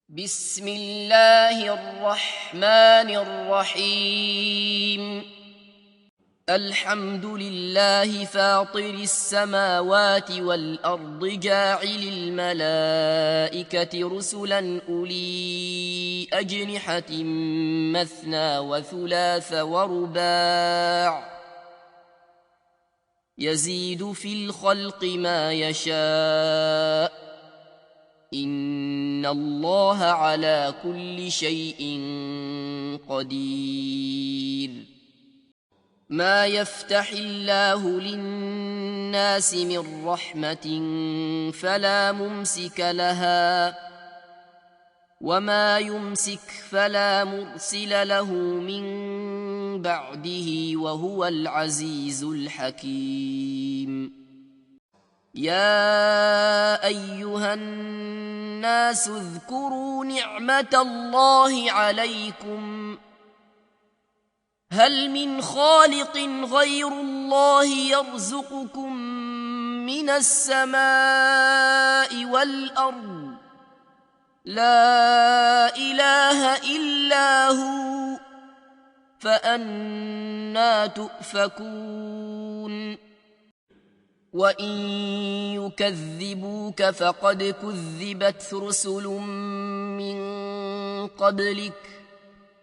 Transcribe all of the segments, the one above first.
بسم الله الرحمن الرحيم. الحمد لله فاطر السماوات والأرض جاعل الملائكة رسلا أولي أجنحة مثنى وثلاث ورباع يزيد في الخلق ما يشاء إن الله على كل شيء قدير. ما يفتح الله للناس من رحمة فلا ممسك لها وما يمسك فلا مرسل له من بعده وهو العزيز الحكيم. يا أيها الناس اذكروا نعمة الله عليكم هل من خالق غير الله يرزقكم من السماء والأرض لا إله إلا هو فأنى تؤفكون. وإن يكذبوك فقد كذبت رسل من قبلك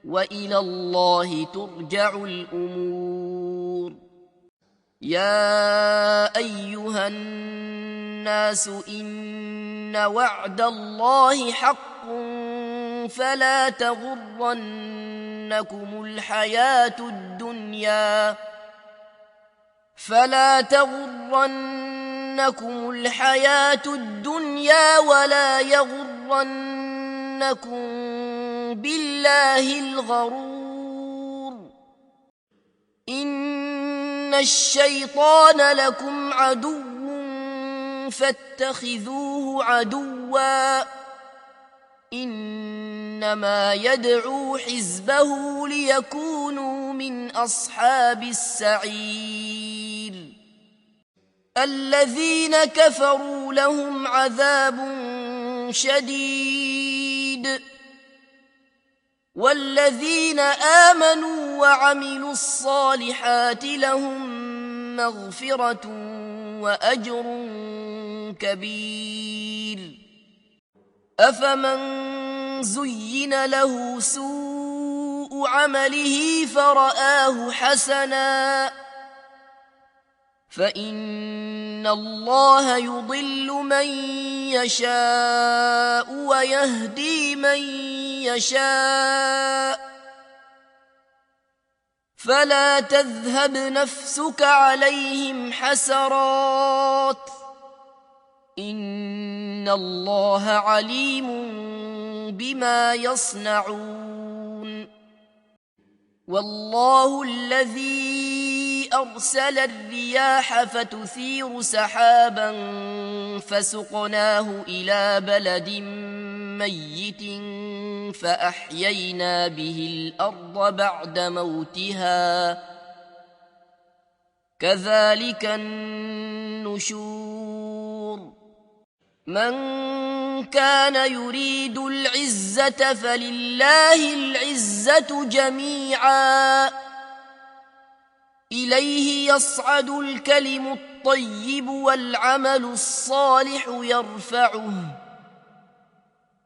وإلى الله ترجع الأمور. يا أيها الناس إن وعد الله حق فلا تغرنكم الحياة الدنيا ولا يغرنكم بالله الغرور. إن الشيطان لكم عدو فاتخذوه عدوا إنما يدعو حزبه ليكونوا من أصحاب السعير. الذين كفروا لهم عذاب شديد والذين آمنوا وعملوا الصالحات لهم مغفرة وأجر كبير. أفمن زين له سوء عمله فرآه حسنا فإن الله يضل من يشاء ويهدي من يشاء فلا تذهب نفسك عليهم حسرات إن الله عليم بما يصنعون. والله الذي أرسل الرياح فتثير سحابا فسقناه إلى بلد ميت فأحيينا به الأرض بعد موتها كذلك النشور. من كان يريد العزة فلله العزة جميعا إليه يصعد الكلم الطيب والعمل الصالح يرفعه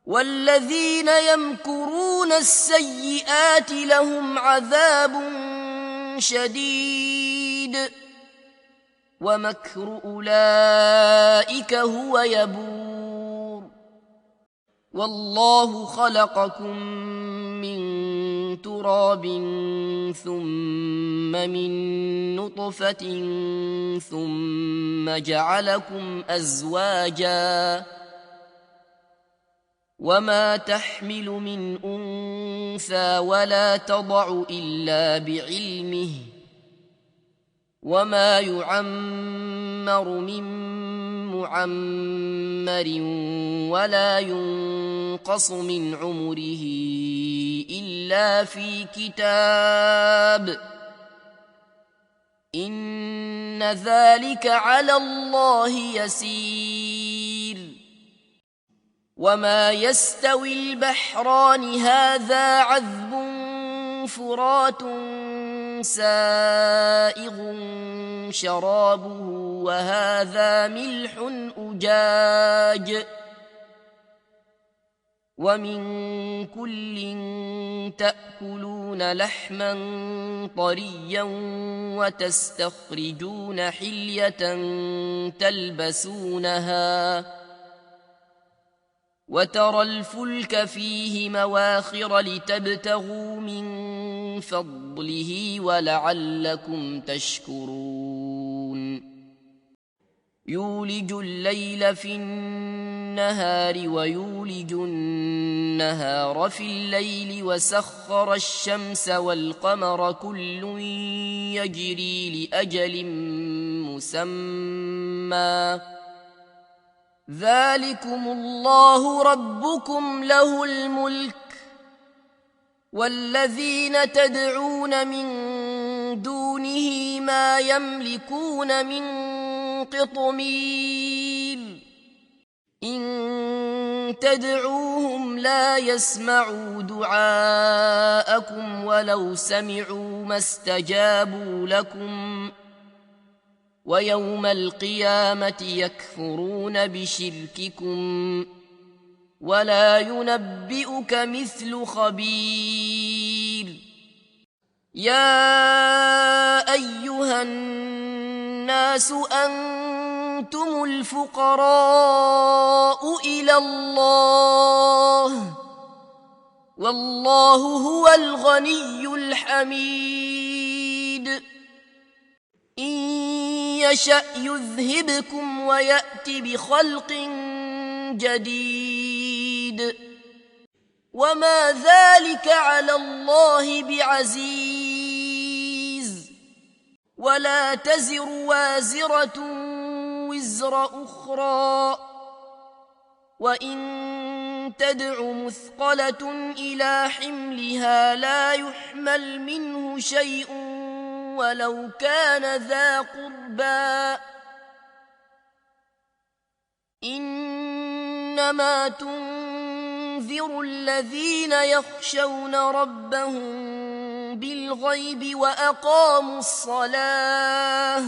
والذين يمكرون السيئات لهم عذاب شديد ومكر أولئك هو يبور. والله خلقكم من تراب ثم من نطفة ثم جعلكم أزواجا وما تحمل من أنثى ولا تضع إلا بعلمه وما يعمر من معمر ولا ينقص من عمره إلا في كتاب إن ذلك على الله يسير. وما يستوي البحران هذا عذب فرات سائغ شرابه وهذا ملح أجاج ومن كل تأكلون لحما طريا وتستخرجون حلية تلبسونها وترى الفلك فيه مواخر لتبتغوا من فضله ولعلكم تشكرون يولج الليل في النهار ويولج النهار في الليل وسخر الشمس والقمر كل يجري لأجل مسمى ذلكم الله ربكم له الملك والذين تدعون من دونه ما يملكون من قطمير إن تدعوهم لا يسمعوا دعاءكم ولو سمعوا ما استجابوا لكم ويوم القيامة يكفرون بشرككم ولا ينبئك مثل خبير يا أيها الناس أنتم الفقراء إلى الله والله هو الغني الحميد إن يشأ يذهبكم ويأت بخلق جديد وما ذلك على الله بعزيز ولا تزر وازرة وزر أخرى وإن تدع مثقلة إلى حملها لا يحمل منه شيء ولو كان ذا قربى إنما تنذر الذين يخشون ربهم بالغيب وأقاموا الصلاة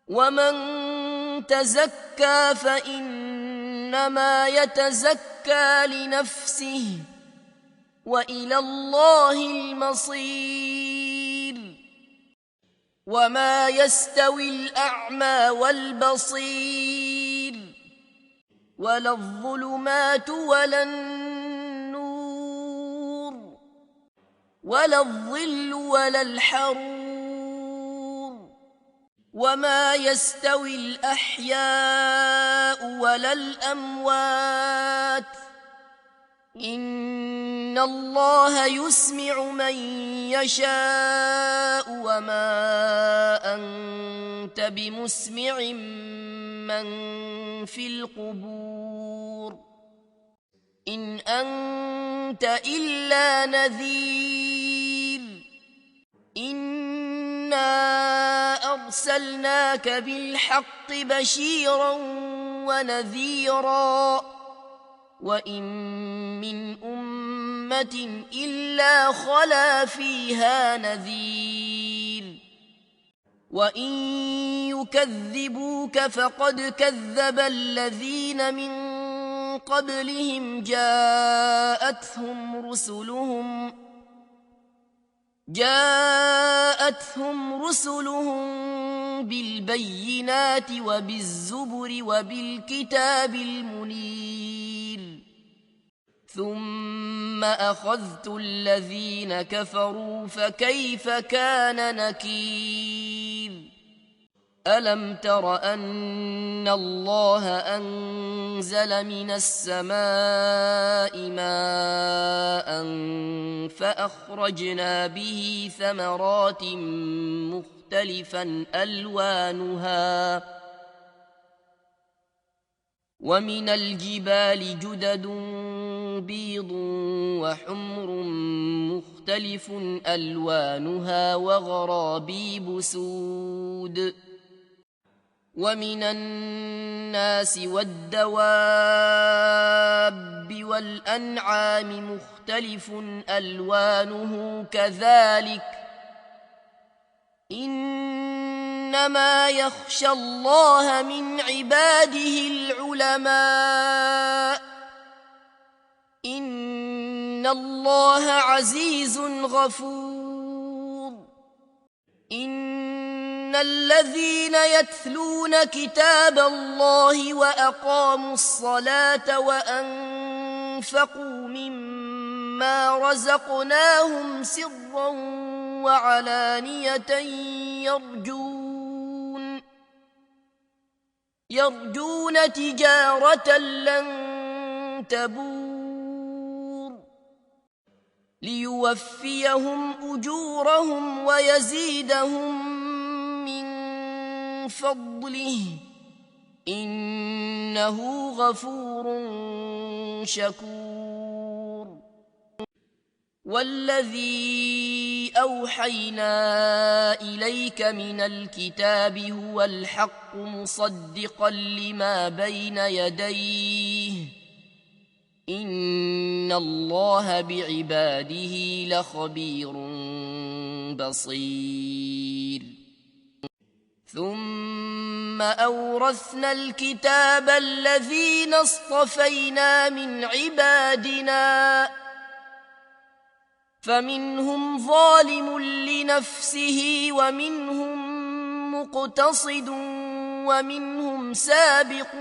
ومن تزكى فإنما يتزكى لنفسه وإلى الله المصير وما يستوي الأعمى والبصير ولا الظلمات ولا النور ولا الظل ولا الحرور وما يستوي الأحياء ولا الأموات إن الله يسمع من يشاء وما أنت بمسمع من في القبور إن أنت إلا نذير إنا أرسلناك بالحق بشيرا ونذيرا وإن من أمة إلا خلا فيها نذير وإن يكذبوك فقد كذب الذين من قبلهم جاءتهم رسلهم بالبينات وبالزبر وبالكتاب المنير ثم أخذت الذين كفروا فكيف كان نكير ألم تر أن الله أنزل من السماء ماء فأخرجنا به ثمرات مختلفا ألوانها ومن الجبال جدد بيض وحمر مختلف ألوانها وغرابيب سود ومن الناس والدواب والأنعام مختلف ألوانه كذلك إنما يخشى الله من عباده العلماء إن الله عزيز غفور إن الذين يتلون كتاب الله وأقاموا الصلاة وأنفقوا مما رزقناهم سرا وعلانية يرجون تجارة لن تبور ليوفيهم أجورهم ويزيدهم من فضله إنه غفور شكور والذي أوحينا إليك من الكتاب هو الحق مصدقا لما بين يديه إن الله بعباده لخبير بصير ثم أورثنا الكتاب الذين اصطفينا من عبادنا فمنهم ظالم لنفسه ومنهم مقتصد ومنهم سابق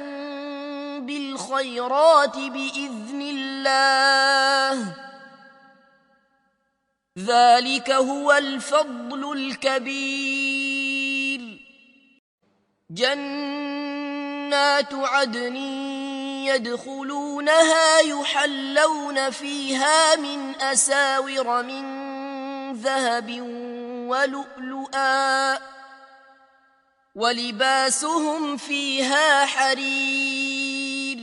بالخيرات بإذن الله ذلك هو الفضل الكبير جنات عدن يدخلونها يحلون فيها من أساور من ذهب ولؤلؤا ولباسهم فيها حرير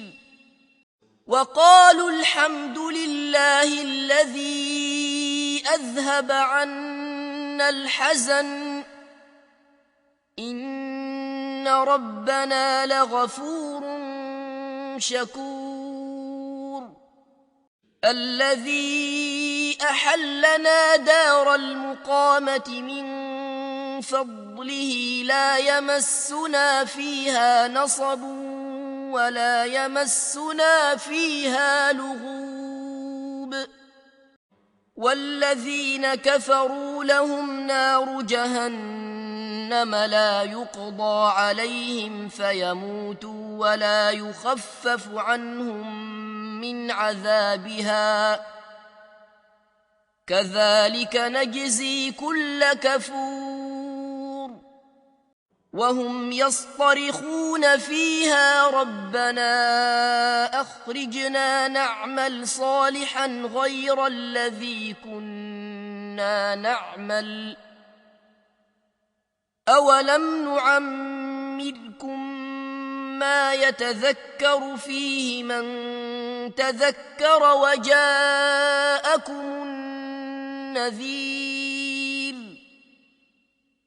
وقالوا الحمد لله الذي أذهب عنا الحزن إن ربنا لغفور شكور الذي أحلنا دار المقامة من فضله لا يمسنا فيها نصب ولا يمسنا فيها لغوب والذين كفروا لهم نار جهنم لا يقضى عليهم فيموتوا ولا يخفف عنهم من عذابها كذلك نجزي كل كفور وهم يصطرخون فيها ربنا أخرجنا نعمل صالحا غير الذي كنا نعمل أولم نعمركم ما يتذكر فيه من تذكر وجاءكم النذير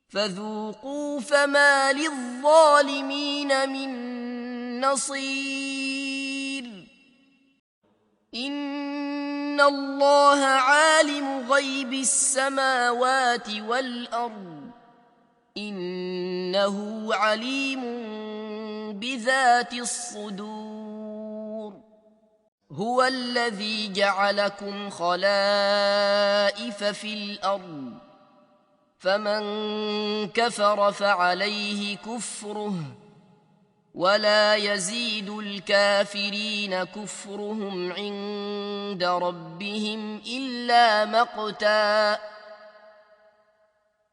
فذوقوا فما للظالمين من نصير إن الله عالم غيب السماوات والأرض إنه عليم بذات الصدور هو الذي جعلكم خلائف في الأرض فمن كفر فعليه كفره ولا يزيد الكافرين كفرهم عند ربهم إلا مقتا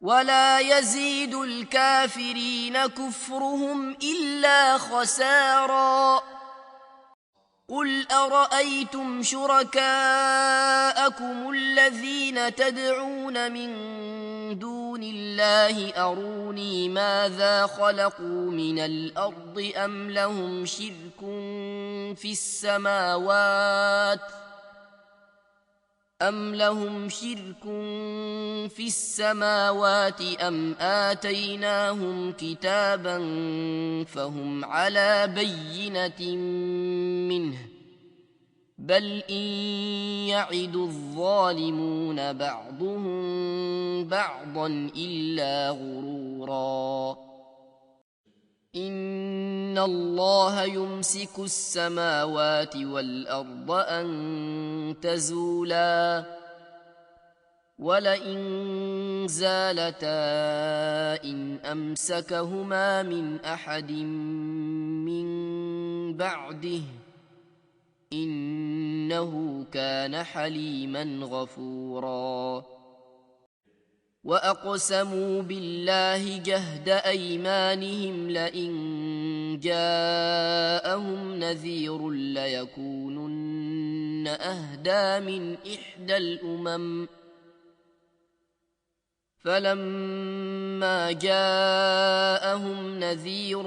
ولا يزيد الكافرين كفرهم إلا خسارا قل أرأيتم شركاءكم الذين تدعون من دون الله أروني ماذا خلقوا من الأرض أم لهم شرك في السماوات أم لهم شرك في السماوات أم آتيناهم كتابا فهم على بينة منه بل إن يعد الظالمون بعضهم بعضا إلا غرورا إن الله يمسك السماوات والأرض أن تزولا ولئن زالتا إن أمسكهما من أحد من بعده إنه كان حليما غفورا وأقسموا بالله جهد أيمانهم لئن جاءهم نذير ليكونن أهدى من إحدى الأمم فلما جاءهم نذير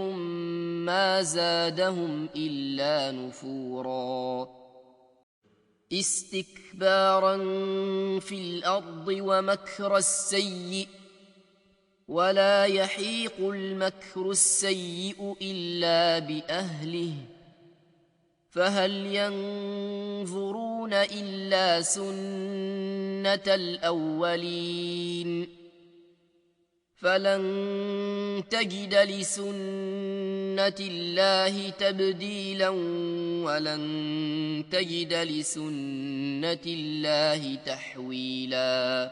ما زادهم إلا نفورا استكبارا في الأرض ومكر السيء ولا يحيق المكر السيء إلا بأهله فهل ينظرون إلا سنة الأولين فلن تجد لسنة الله تبديلا ولن تجد لسنة الله تحويلا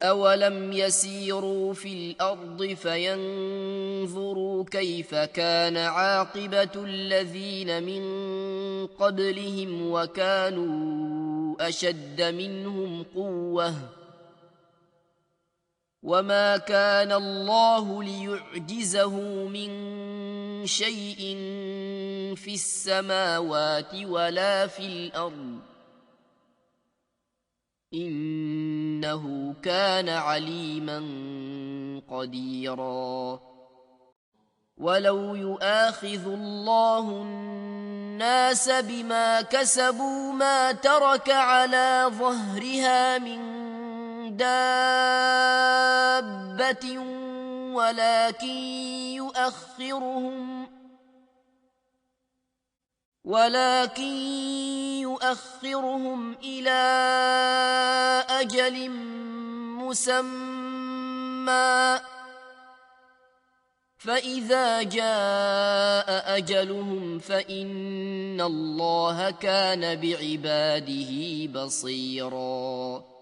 أولم يسيروا في الأرض فينظروا كيف كان عاقبة الذين من قبلهم وكانوا أشد منهم قوة وما كان الله ليعجزه من شيء في السماوات ولا في الأرض إنه كان عليما قديرا ولو يؤاخذ الله الناس بما كسبوا ما ترك على ظهرها من دابة ولكن يؤخرهم إلى أجل مسمى فإذا جاء أجلهم فإن الله كان بعباده بصيراً